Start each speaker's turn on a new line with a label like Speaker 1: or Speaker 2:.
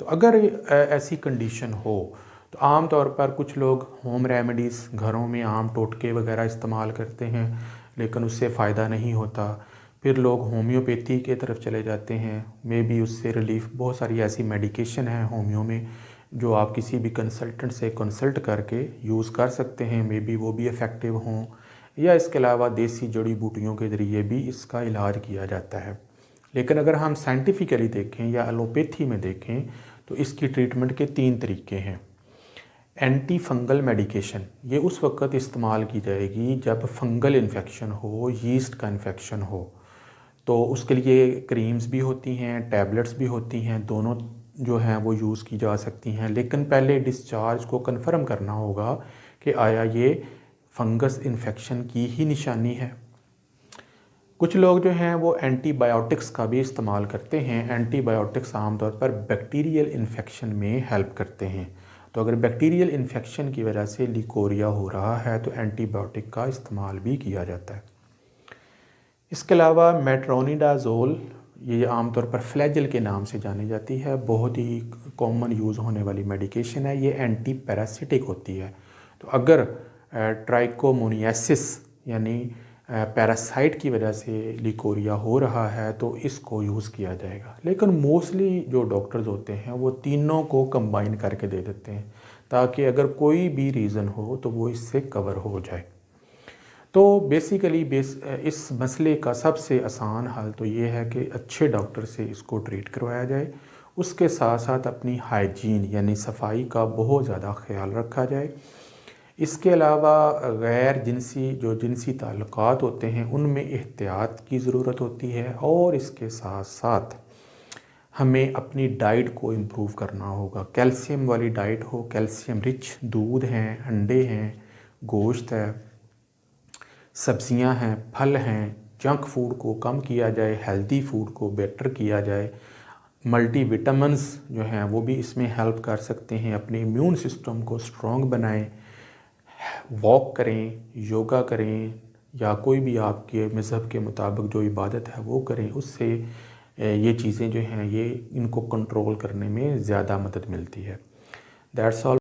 Speaker 1: तो अगर ऐसी कंडीशन हो तो आम तौर पर कुछ लोग होम रेमेडीज़ घरों में आम टोटके वगैरह इस्तेमाल करते हैं, लेकिन उससे फ़ायदा नहीं होता। फिर लोग होम्योपैथी के तरफ चले जाते हैं, मे बी उससे रिलीफ। बहुत सारी ऐसी मेडिकेशन है होम्यो में जो आप किसी भी कंसल्टेंट से कंसल्ट करके यूज़ कर सकते हैं, मे बी वो भी इफ़ेक्टिव हों, या इसके अलावा देसी जड़ी बूटियों के ज़रिए भी इसका इलाज किया जाता है। लेकिन अगर हम साइंटिफिकली देखें या एलोपैथी में देखें तो इसकी ट्रीटमेंट के 3 तरीके हैं। एंटी फंगल मेडिकेशन ये उस वक्त इस्तेमाल की जाएगी जब फंगल इन्फेक्शन हो, यीस्ट का इन्फेक्शन हो, तो उसके लिए क्रीम्स भी होती हैं, टैबलेट्स भी होती हैं, दोनों जो हैं वो यूज़ की जा सकती हैं। लेकिन पहले डिस्चार्ज को कंफर्म करना होगा कि आया ये फंगस इन्फेक्शन की ही निशानी है। कुछ लोग जो हैं वो एंटीबायोटिक्स का भी इस्तेमाल करते हैं। एंटीबायोटिक्स आमतौर पर बैक्टीरियल इन्फेक्शन में हेल्प करते हैं। तो अगर बैक्टीरियल इन्फेक्शन की वजह से लिकोरिया हो रहा है तो एंटीबायोटिक का इस्तेमाल भी किया जाता है। इसके अलावा मेट्रोनिडाज़ोल ये आमतौर पर फ्लैजेल के नाम से जानी जाती है, बहुत ही कॉमन यूज़ होने वाली मेडिकेशन है। ये एंटी पैरासिटिक होती है। तो अगर ट्राइकोमोनियासिस यानी पैरासाइट की वजह से लिकोरिया हो रहा है तो इसको यूज़ किया जाएगा। लेकिन मोस्टली जो डॉक्टर्स होते हैं वो तीनों को कंबाइन करके दे देते हैं ताकि अगर कोई भी रीज़न हो तो वो इससे कवर हो जाए। तो बेसिकली इस मसले का सबसे आसान हल तो ये है कि अच्छे डॉक्टर से इसको ट्रीट करवाया जाए। उसके साथ साथ अपनी हाइजीन यानी सफाई का बहुत ज़्यादा ख्याल रखा जाए। इसके अलावा गैर जिनसी जो जिनसी ताल्लुकात होते हैं उनमें एहतियात की ज़रूरत होती है, और इसके साथ साथ हमें अपनी डाइट को इम्प्रूव करना होगा। कैल्शियम वाली डाइट हो, कैल्शियम रिच दूध हैं, अंडे हैं, गोश्त है, सब्जियां हैं, फल हैं। जंक फूड को कम किया जाए, हेल्दी फूड को बेटर किया जाए। मल्टीविटामिन्स जो हैं वो भी इसमें हेल्प कर सकते हैं। अपने इम्यून सिस्टम को स्ट्रॉन्ग बनाएं। वॉक करें, योगा करें, या कोई भी आपके मज़हब के मुताबिक जो इबादत है वो करें। उससे ये चीज़ें जो हैं ये इनको कंट्रोल करने में ज़्यादा मदद मिलती है। That's all.